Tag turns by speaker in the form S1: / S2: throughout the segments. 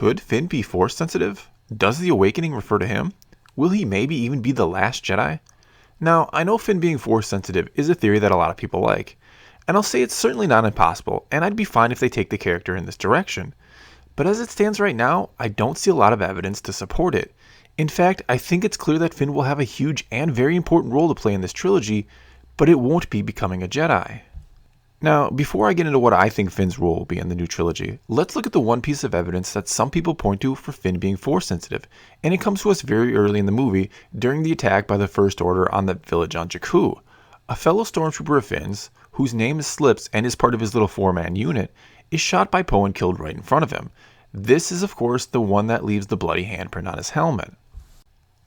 S1: Could Finn be Force sensitive? Does the awakening refer to him? Will he maybe even be the last Jedi? Now, I know Finn being Force sensitive is a theory that a lot of people like, and I'll say it's certainly not impossible, and I'd be fine if they take the character in this direction. But as it stands right now, I don't see a lot of evidence to support it. In fact, I think it's clear that Finn will have a huge and very important role to play in this trilogy, but it won't be becoming a Jedi. Now, before I get into what I think Finn's role will be in the new trilogy, let's look at the one piece of evidence that some people point to for Finn being Force sensitive, and it comes to us very early in the movie during the attack by the First Order on the village on Jakku. A fellow stormtrooper of Finn's, whose name is Slips and is part of his little 4-man unit, is shot by Poe and killed right in front of him. This is of course the one that leaves the bloody handprint on his helmet.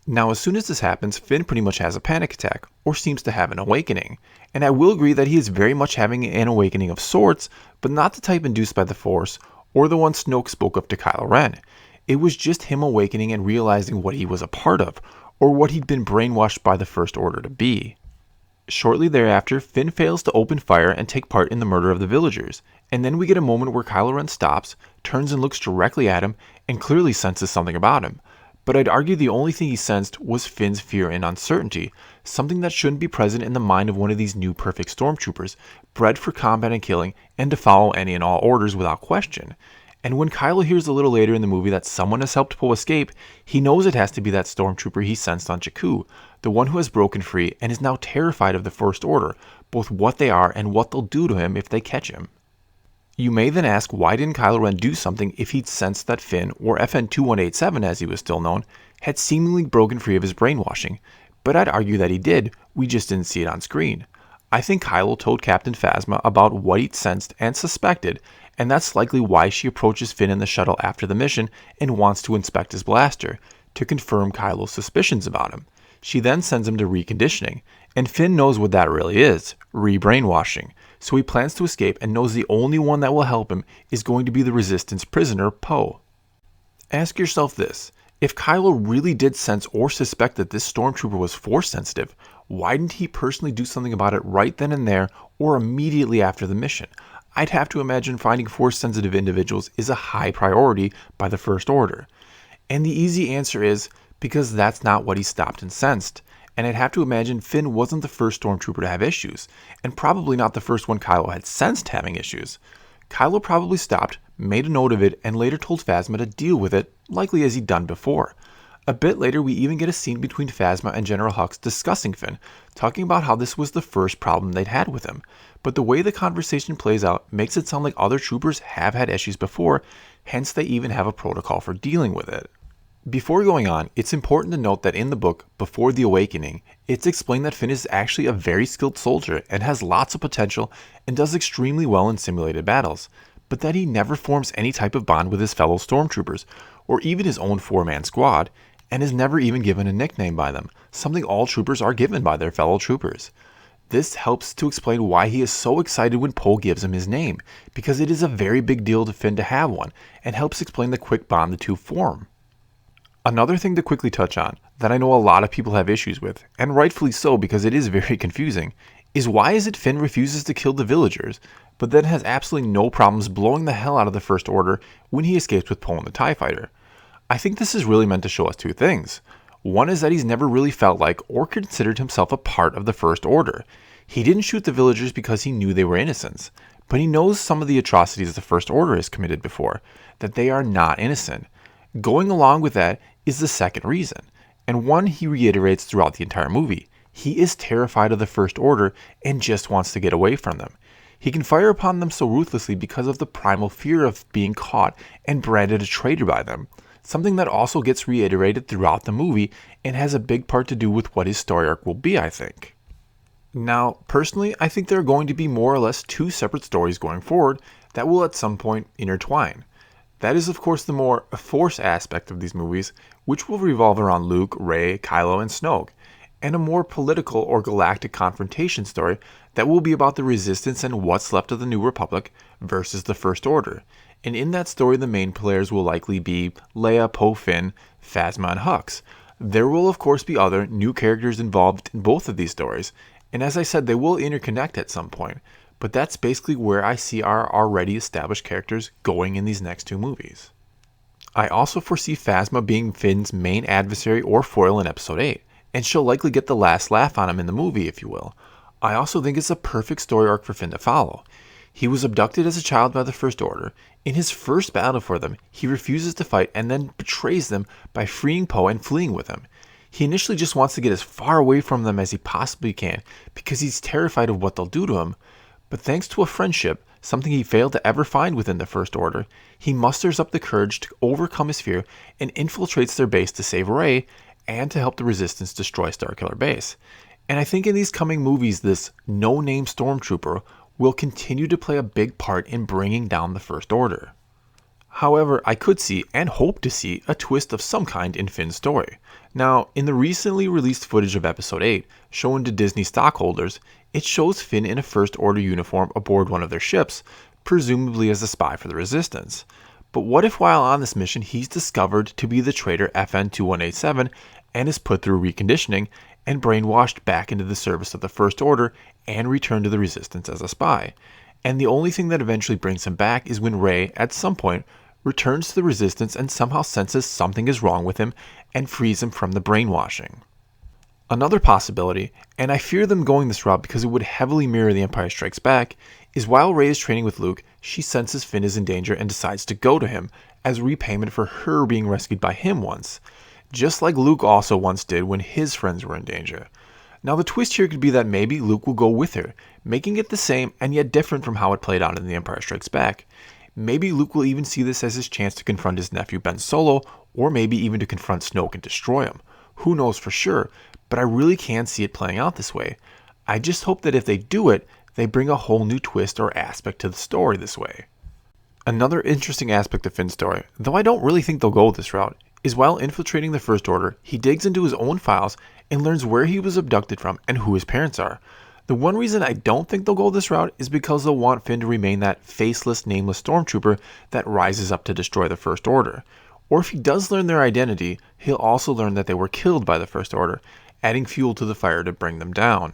S1: Now, as soon as this happens, Finn pretty much has a panic attack, or seems to have an awakening. And I will agree that he is very much having an awakening of sorts, but not the type induced by the Force, or the one Snoke spoke of to Kylo Ren. It was just him awakening and realizing what he was a part of, or what he'd been brainwashed by the First Order to be. Shortly thereafter, Finn fails to open fire and take part in the murder of the villagers, and then we get a moment where Kylo Ren stops, turns and looks directly at him, and clearly senses something about him. But I'd argue the only thing he sensed was Finn's fear and uncertainty, something that shouldn't be present in the mind of one of these new perfect stormtroopers, bred for combat and killing, and to follow any and all orders without question. And when Kylo hears a little later in the movie that someone has helped Poe escape, he knows it has to be that stormtrooper he sensed on Jakku, the one who has broken free and is now terrified of the First Order, both what they are and what they'll do to him if they catch him. You may then ask, why didn't Kylo Ren do something if he'd sensed that Finn, or FN-2187 as he was still known, had seemingly broken free of his brainwashing? But I'd argue that he did, we just didn't see it on screen. I think Kylo told Captain Phasma about what he'd sensed and suspected, and that's likely why she approaches Finn in the shuttle after the mission and wants to inspect his blaster, to confirm Kylo's suspicions about him. She then sends him to reconditioning, and Finn knows what that really is, re-brainwashing. So he plans to escape and knows the only one that will help him is going to be the Resistance prisoner, Poe. Ask yourself this, if Kylo really did sense or suspect that this stormtrooper was Force sensitive, why didn't he personally do something about it right then and there or immediately after the mission? I'd have to imagine finding Force sensitive individuals is a high priority by the First Order. And the easy answer is because that's not what he stopped and sensed. And I'd have to imagine Finn wasn't the first stormtrooper to have issues, and probably not the first one Kylo had sensed having issues. Kylo probably stopped, made a note of it, and later told Phasma to deal with it, likely as he'd done before. A bit later, we even get a scene between Phasma and General Hux discussing Finn, talking about how this was the first problem they'd had with him. But the way the conversation plays out makes it sound like other troopers have had issues before, hence they even have a protocol for dealing with it. Before going on, it's important to note that in the book, Before the Awakening, it's explained that Finn is actually a very skilled soldier and has lots of potential and does extremely well in simulated battles, but that he never forms any type of bond with his fellow stormtroopers, or even his own 4-man squad, and is never even given a nickname by them, something all troopers are given by their fellow troopers. This helps to explain why he is so excited when Poe gives him his name, because it is a very big deal to Finn to have one, and helps explain the quick bond the two form. Another thing to quickly touch on, that I know a lot of people have issues with, and rightfully so because it is very confusing, is why is it Finn refuses to kill the villagers, but then has absolutely no problems blowing the hell out of the First Order when he escapes with Poe and the TIE Fighter? I think this is really meant to show us two things. One is that he's never really felt like or considered himself a part of the First Order. He didn't shoot the villagers because he knew they were innocents, but he knows some of the atrocities the First Order has committed before, that they are not innocent. Going along with that is the second reason, and one he reiterates throughout the entire movie. He is terrified of the First Order and just wants to get away from them. He can fire upon them so ruthlessly because of the primal fear of being caught and branded a traitor by them, something that also gets reiterated throughout the movie and has a big part to do with what his story arc will be, I think. Now, personally, I think there are going to be more or less two separate stories going forward that will at some point intertwine. That is, of course, the more Force aspect of these movies, which will revolve around Luke, Rey, Kylo, and Snoke, and a more political or galactic confrontation story that will be about the Resistance and what's left of the New Republic versus the First Order. And in that story, the main players will likely be Leia, Poe, Finn, Phasma, and Hux. There will, of course, be other new characters involved in both of these stories, and as I said, they will interconnect at some point. But that's basically where I see our already established characters going in these next two movies. I also foresee Phasma being Finn's main adversary or foil in Episode 8, and she'll likely get the last laugh on him in the movie, if you will. I also think it's a perfect story arc for Finn to follow. He was abducted as a child by the First Order. In his first battle for them, he refuses to fight and then betrays them by freeing Poe and fleeing with him. He initially just wants to get as far away from them as he possibly can because he's terrified of what they'll do to him. But thanks to a friendship, something he failed to ever find within the First Order, he musters up the courage to overcome his fear and infiltrates their base to save Rey and to help the Resistance destroy Starkiller Base. And I think in these coming movies, this no-name stormtrooper will continue to play a big part in bringing down the First Order. However, I could see and hope to see a twist of some kind in Finn's story. Now, in the recently released footage of Episode 8, shown to Disney stockholders, it shows Finn in a First Order uniform aboard one of their ships, presumably as a spy for the Resistance. But what if while on this mission he's discovered to be the traitor FN-2187 and is put through reconditioning and brainwashed back into the service of the First Order and returned to the Resistance as a spy? And the only thing that eventually brings him back is when Rey, at some point, returns to the Resistance and somehow senses something is wrong with him and frees him from the brainwashing. Another possibility, and I fear them going this route because it would heavily mirror The Empire Strikes Back, is while Rey is training with Luke, she senses Finn is in danger and decides to go to him as repayment for her being rescued by him once, just like Luke also once did when his friends were in danger. Now the twist here could be that maybe Luke will go with her, making it the same and yet different from how it played out in The Empire Strikes Back. Maybe Luke will even see this as his chance to confront his nephew Ben Solo, or maybe even to confront Snoke and destroy him. Who knows for sure, but I really can't see it playing out this way. I just hope that if they do it, they bring a whole new twist or aspect to the story this way. Another interesting aspect of Finn's story, though I don't really think they'll go this route, is while infiltrating the First Order, he digs into his own files and learns where he was abducted from and who his parents are. The one reason I don't think they'll go this route is because they'll want Finn to remain that faceless, nameless stormtrooper that rises up to destroy the First Order. Or if he does learn their identity, he'll also learn that they were killed by the First Order, adding fuel to the fire to bring them down.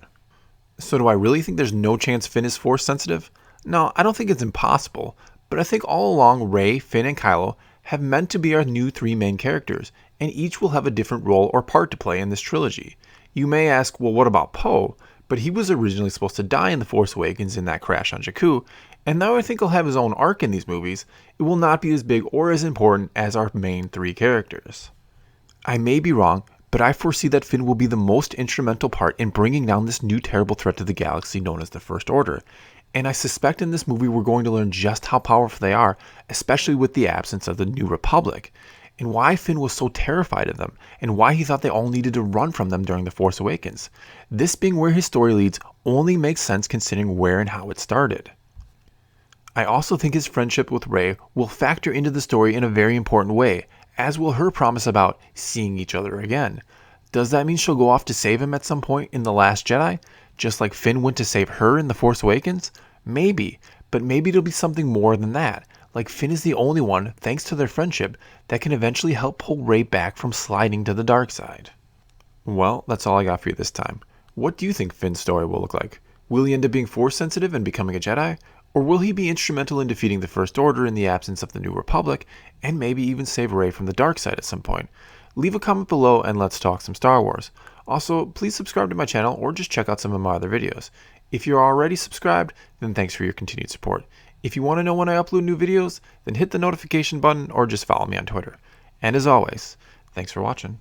S1: So do I really think there's no chance Finn is Force sensitive? No, I don't think it's impossible, but I think all along Rey, Finn, and Kylo have meant to be our new three main characters, and each will have a different role or part to play in this trilogy. You may ask, well, what about Poe? But he was originally supposed to die in The Force Awakens in that crash on Jakku, and though I think he'll have his own arc in these movies, it will not be as big or as important as our main three characters. I may be wrong, but I foresee that Finn will be the most instrumental part in bringing down this new terrible threat to the galaxy known as the First Order, and I suspect in this movie we're going to learn just how powerful they are, especially with the absence of the New Republic, and why Finn was so terrified of them, and why he thought they all needed to run from them during The Force Awakens. This being where his story leads only makes sense considering where and how it started. I also think his friendship with Rey will factor into the story in a very important way, as will her promise about seeing each other again. Does that mean she'll go off to save him at some point in The Last Jedi, just like Finn went to save her in The Force Awakens? Maybe, but maybe it'll be something more than that, like Finn is the only one, thanks to their friendship, that can eventually help pull Rey back from sliding to the dark side. Well, that's all I got for you this time. What do you think Finn's story will look like? Will he end up being Force sensitive and becoming a Jedi? Or will he be instrumental in defeating the First Order in the absence of the New Republic, and maybe even save Rey from the dark side at some point? Leave a comment below and let's talk some Star Wars. Also, please subscribe to my channel or just check out some of my other videos. If you're already subscribed, then thanks for your continued support. If you want to know when I upload new videos, then hit the notification button or just follow me on Twitter. And as always, thanks for watching.